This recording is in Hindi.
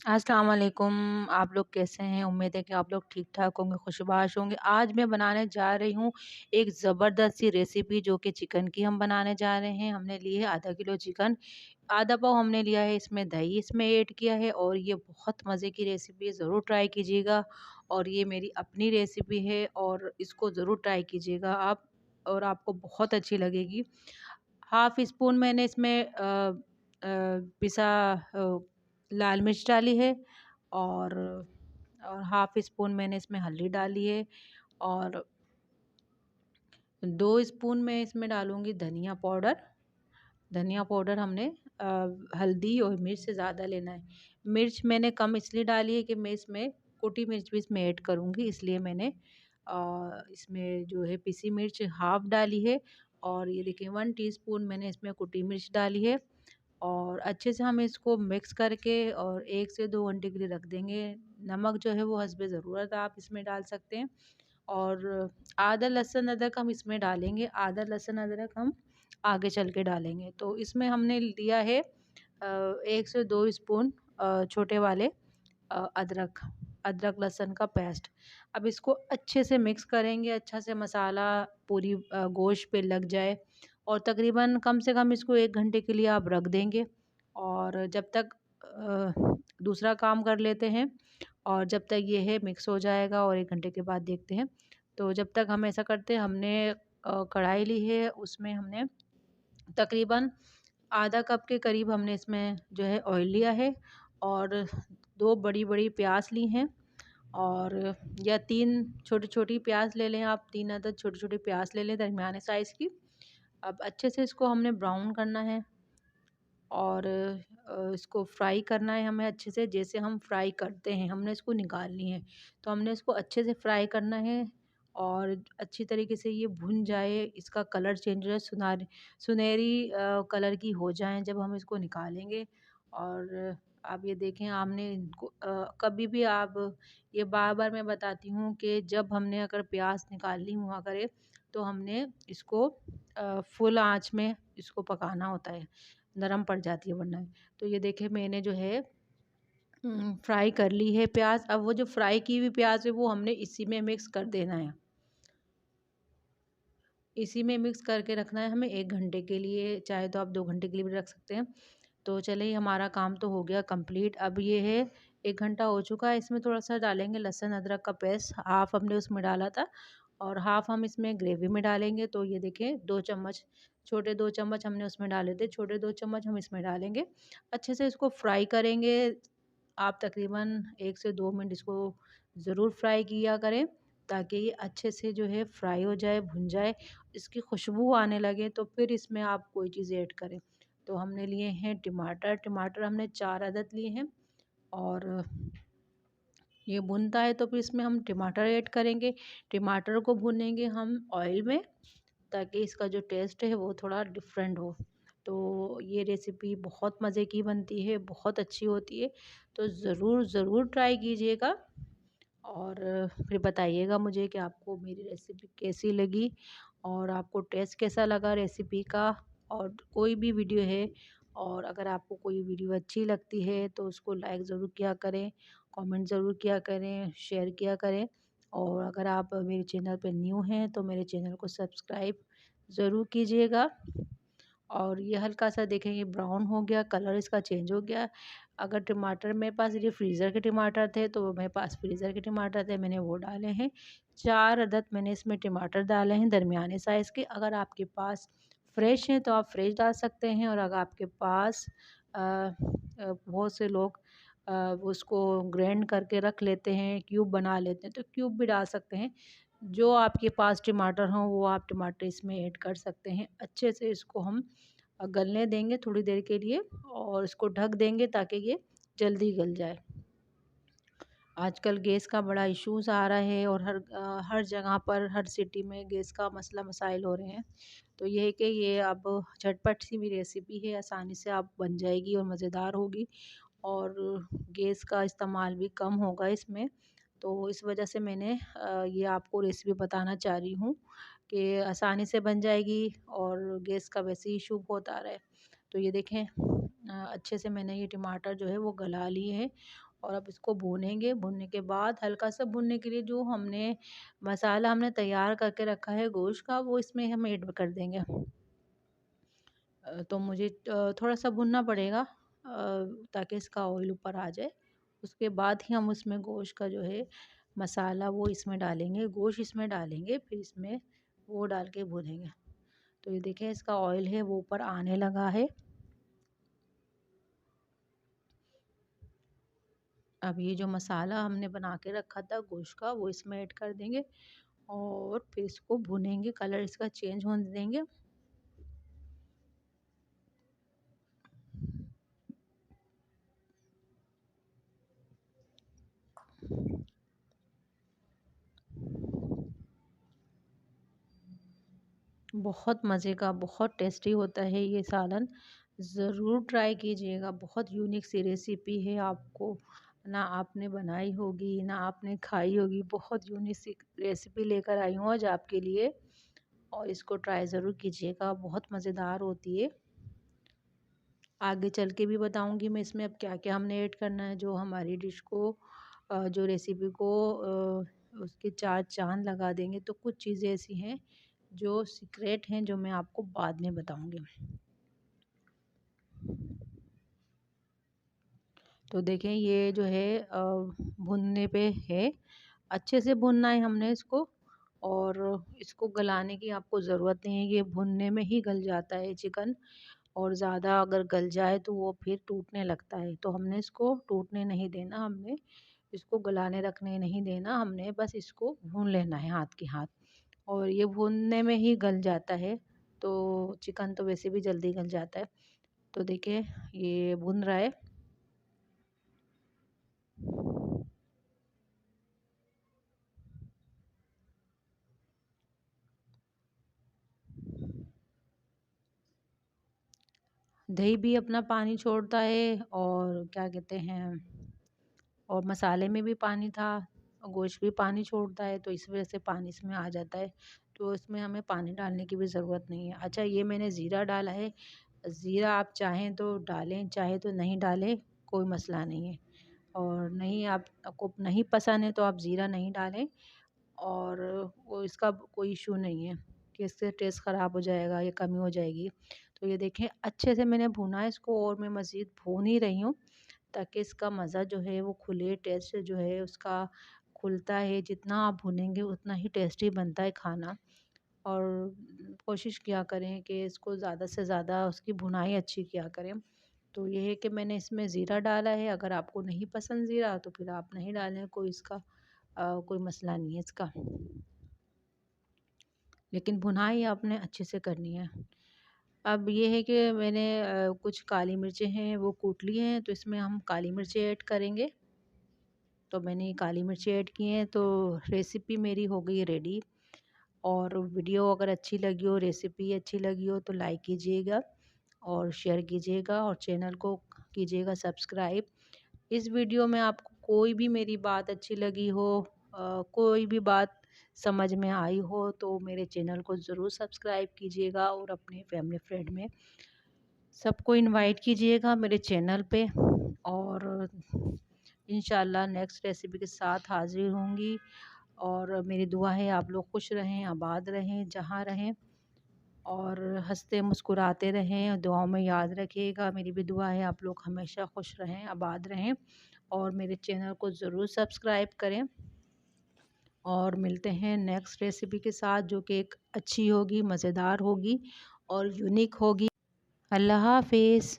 अस्सलाम वालेकुम। आप लोग कैसे हैं? उम्मीद है कि आप लोग ठीक-ठाक होंगे, खुशबाश होंगे। आज मैं बनाने जा रही हूँ एक ज़बरदस्त सी रेसिपी जो कि चिकन की हम बनाने जा रहे हैं। हमने ली है आधा किलो चिकन, आधा पाव हमने लिया है इसमें दही इसमें ऐड किया है और ये बहुत मज़े की रेसिपी है, ज़रूर ट्राई कीजिएगा। और ये मेरी अपनी रेसिपी है और इसको ज़रूर ट्राई कीजिएगा आप और आपको बहुत अच्छी लगेगी। हाफ़ स्पून मैंने इसमें पिसा लाल मिर्च डाली है और हाफ़ स्पून मैंने इसमें हल्दी डाली है और 2 स्पून मैं इसमें डालूँगी धनिया पाउडर। धनिया पाउडर हमने अ, हल्दी और मिर्च से ज़्यादा लेना है। मिर्च मैंने कम इसलिए डाली है कि मैं इसमें कुटी मिर्च भी इसमें ऐड करूँगी, इसलिए मैंने इसमें जो है पिसी मिर्च हाफ़ डाली है और ये देखिए 1 टीस्पून मैंने इसमें कुटी मिर्च डाली है। और अच्छे से हम इसको मिक्स करके और 1 से 2 घंटे के लिए रख देंगे। नमक जो है वो हस्बे ज़रूरत आप इसमें डाल सकते हैं और आधा लहसुन अदरक हम इसमें डालेंगे, आधा लहसुन अदरक हम आगे चल के डालेंगे। तो इसमें हमने लिया है 1 से 2 स्पून छोटे वाले अदरक अदरक लहसुन का पेस्ट। अब इसको अच्छे से मिक्स करेंगे, अच्छा से मसाला पूरी गोश्त पे लग जाए और तकरीबन कम से कम इसको 1 घंटे के लिए आप रख देंगे और जब तक दूसरा काम कर लेते हैं और जब तक ये है मिक्स हो जाएगा और 1 घंटे के बाद देखते हैं। तो जब तक हम ऐसा करते हैं हमने कढ़ाई ली है उसमें हमने तकरीबन आधा कप के करीब हमने इसमें जो है ऑयल लिया है और 2 बड़ी-बड़ी प्याज़ ली हैं और या 3 छोटी-छोटी प्याज़ ले लें आप 3 अदद छोटी-छोटी प्याज़ ले लें दरमियाने साइज़ की। अब अच्छे से इसको हमने ब्राउन करना है और इसको फ्राई करना है हमें अच्छे से जैसे हम फ्राई करते हैं, हमने इसको निकालनी है। तो हमने इसको अच्छे से फ्राई करना है और अच्छी तरीके से ये भुन जाए, इसका कलर चेंज हो जाए, सुनहरी कलर की हो जाएँ जब हम इसको निकालेंगे और आप ये देखें आपने इनको कभी भी आप ये बार-बार मैं बताती हूँ कि जब हमने अगर प्याज़ निकालनी हुआ करे, तो हमने इसको फुल आँच में इसको पकाना होता है। नरम पड़ जाती है वरना। तो ये देखिए मैंने जो है फ्राई कर ली है प्याज़। अब वो जो फ्राई की हुई प्याज़ है वो हमने इसी में मिक्स कर देना है। इसी में मिक्स करके रखना है हमें 1 घंटे के लिए, चाहे तो आप 2 घंटे के लिए भी रख सकते हैं। तो चलिए हमारा काम तो हो गया कंप्लीट। अब ये है 1 घंटा हो चुका है, इसमें थोड़ा-सा डालेंगे लहसुन अदरक का पेस्ट, हाफ़ हमने उसमें डाला था और हाफ़ हम इसमें ग्रेवी में डालेंगे। तो ये देखिए 2 चम्मच छोटे 2 चम्मच हमने उसमें डाले थे, छोटे 2 चम्मच हम इसमें डालेंगे। अच्छे से इसको फ्राई करेंगे, आप तकरीबन 1 से 2 मिनट इसको ज़रूर फ्राई किया करें, ताकि ये अच्छे से जो है फ्राई हो जाए, भुन जाए, इसकी खुशबू आने लगे तो फिर इसमें आप कोई चीज़ ऐड करें। तो हमने लिए हैं टमाटर, टमाटर हमने 4 अदद लिए हैं और ये भुनता है तो फिर इसमें हम टमाटर ऐड करेंगे। टमाटर को भुनेंगे हम ऑयल में ताकि इसका जो टेस्ट है वो थोड़ा डिफरेंट हो। तो ये रेसिपी बहुत मज़े की बनती है, बहुत अच्छी होती है, तो ज़रूर ट्राई कीजिएगा और फिर बताइएगा मुझे कि आपको मेरी रेसिपी कैसी लगी और आपको टेस्ट कैसा लगा रेसिपी का। और कोई भी वीडियो है और अगर आपको कोई वीडियो अच्छी लगती है तो उसको लाइक ज़रूर किया करें, कमेंट ज़रूर किया करें, शेयर किया करें और अगर आप मेरे चैनल पे न्यू हैं तो मेरे चैनल को सब्सक्राइब ज़रूर कीजिएगा। और ये हल्का-सा देखें ये ब्राउन हो गया, कलर इसका चेंज हो गया। अगर टमाटर मेरे पास ये फ्रीज़र के टमाटर थे, तो मेरे पास फ्रीज़र के टमाटर थे, मैंने वो डाले हैं। 4 अदद मैंने इसमें टमाटर डाले हैं दरमियाने साइज़ के। अगर आपके पास फ्रेश हैं, तो आप फ्रेश डाल सकते हैं और अगर आपके पास बहुत से लोग उसको ग्राइंड करके रख लेते हैं, क्यूब बना लेते हैं, तो क्यूब भी डाल सकते हैं। जो आपके पास टमाटर हों, वो आप टमाटर इसमें ऐड कर सकते हैं। अच्छे से इसको हम गलने देंगे थोड़ी देर के लिए और इसको ढक देंगे ताकि ये जल्दी गल जाए। आजकल गैस का बड़ा इश्यूज़ आ रहा है और हर जगह पर हर सिटी में गैस का मसला मसाइल हो रहे हैं। तो ये है कि ये अब झटपट सी भी रेसिपी है, आसानी से आप बन जाएगी और मज़ेदार होगी और गैस का इस्तेमाल भी कम होगा इसमें। तो इस वजह से मैंने ये आपको रेसिपी बताना चाह रही हूँ कि आसानी से बन जाएगी और गैस का वैसे ही इशू बहुत आ रहा है। तो ये देखें अच्छे से मैंने ये टमाटर जो है वो गला लिए हैं और अब इसको भूनेंगे। भूनने के बाद हल्का सा भूनने के लिए जो मसाला हमने तैयार करके रखा है गोश्त का, वो इसमें हम ऐड कर देंगे। तो मुझे थोड़ा सा भुनना पड़ेगा ताकि इसका ऑयल ऊपर आ जाए। उसके बाद ही हम उसमें गोश्त का जो है मसाला वो इसमें डालेंगे, गोश्त इसमें डालेंगे, फिर इसमें वो डाल के भूनेंगे। तो ये देखें इसका ऑयल है वो ऊपर आने लगा है। अब ये जो मसाला हमने बना के रखा था गोश्त का, वो इसमें ऐड कर देंगे और फिर इसको भुनेंगे, कलर इसका चेंज होने देंगे। बहुत मज़े का, बहुत टेस्टी होता है ये सालन। ज़रूर ट्राई कीजिएगा। बहुत यूनिक सी रेसिपी है, आपको ना आपने बनाई होगी ना आपने खाई होगी। बहुत यूनिक सी रेसिपी लेकर आई हूँ आज आपके लिए, और इसको ट्राई ज़रूर कीजिएगा। बहुत मज़ेदार होती है। आगे चल के भी बताऊंगी मैं इसमें अब क्या क्या हमने ऐड करना है, जो हमारी डिश को जो रेसिपी को उसके चार चांद लगा देंगे। तो कुछ चीज़ें ऐसी हैं जो सीक्रेट हैं, जो मैं आपको बाद में बताऊंगी। तो देखें ये जो है भुनने पे है, अच्छे से भुनना है हमने इसको। और इसको गलाने की आपको ज़रूरत नहीं है, ये भुनने में ही गल जाता है चिकन। और ज़्यादा अगर गल जाए तो वो फिर टूटने लगता है, तो हमने इसको टूटने नहीं देना, हमने इसको गलाने रखने नहीं देना, हमने बस इसको भून लेना है हाथ के हाथ। और ये भूनने में ही गल जाता है, तो चिकन तो वैसे भी जल्दी गल जाता है। तो देखिए ये भुन रहा है। दही भी अपना पानी छोड़ता है, और क्या कहते हैं, और मसाले में भी पानी था, और गोश्त भी पानी छोड़ता है, तो इस वजह से पानी इसमें आ जाता है। तो इसमें हमें पानी डालने की भी ज़रूरत नहीं है। अच्छा ये मैंने ज़ीरा डाला है, ज़ीरा आप चाहें तो डालें, चाहे तो नहीं डालें, कोई मसला नहीं है। और नहीं आपको नहीं पसंद है तो आप ज़ीरा नहीं डालें, और वो इसका कोई इशू नहीं है कि इससे टेस्ट ख़राब हो जाएगा या कमी हो जाएगी। तो ये देखें अच्छे से मैंने भुना है इसको, और मैं मज़ीद भून ही रही हूँ ताकि इसका मज़ा जो है वो खुले, टेस्ट जो है उसका खुलता है। जितना आप भुनेंगे उतना ही टेस्टी बनता है खाना। और कोशिश किया करें कि इसको ज़्यादा से ज़्यादा उसकी भुनाई अच्छी किया करें। तो ये है कि मैंने इसमें ज़ीरा डाला है, अगर आपको नहीं पसंद ज़ीरा तो फिर आप नहीं डालें, कोई इसका कोई मसला नहीं है इसका। लेकिन भुनाई आपने अच्छे से करनी है। अब ये है कि मैंने कुछ काली मिर्चें हैं वो कूट ली हैं, तो इसमें हम काली मिर्चें ऐड करेंगे। तो मैंने ये काली मिर्चें ऐड की हैं, तो रेसिपी मेरी हो गई रेडी। और वीडियो अगर अच्छी लगी हो, रेसिपी अच्छी लगी हो, तो लाइक कीजिएगा और शेयर कीजिएगा, और चैनल को कीजिएगा सब्सक्राइब। इस वीडियो में आपको कोई भी मेरी बात अच्छी लगी हो, कोई भी बात समझ में आई हो, तो मेरे चैनल को ज़रूर सब्सक्राइब कीजिएगा, और अपने फैमिली फ्रेंड में सबको इनवाइट कीजिएगा मेरे चैनल पे। और इंशाल्लाह नेक्स्ट रेसिपी के साथ हाज़िर होंगी। और मेरी दुआ है आप लोग खुश रहें, आबाद रहें, जहाँ रहें, और हंसते मुस्कुराते रहें, और दुआओं में याद रखिएगा। मेरी भी दुआ है आप लोग हमेशा खुश रहें, आबाद रहें, और मेरे चैनल को ज़रूर सब्सक्राइब करें। और मिलते हैं नेक्स्ट रेसिपी के साथ, जो कि एक अच्छी होगी, मज़ेदार होगी और यूनिक होगी। अल्लाह हाफ़िज़।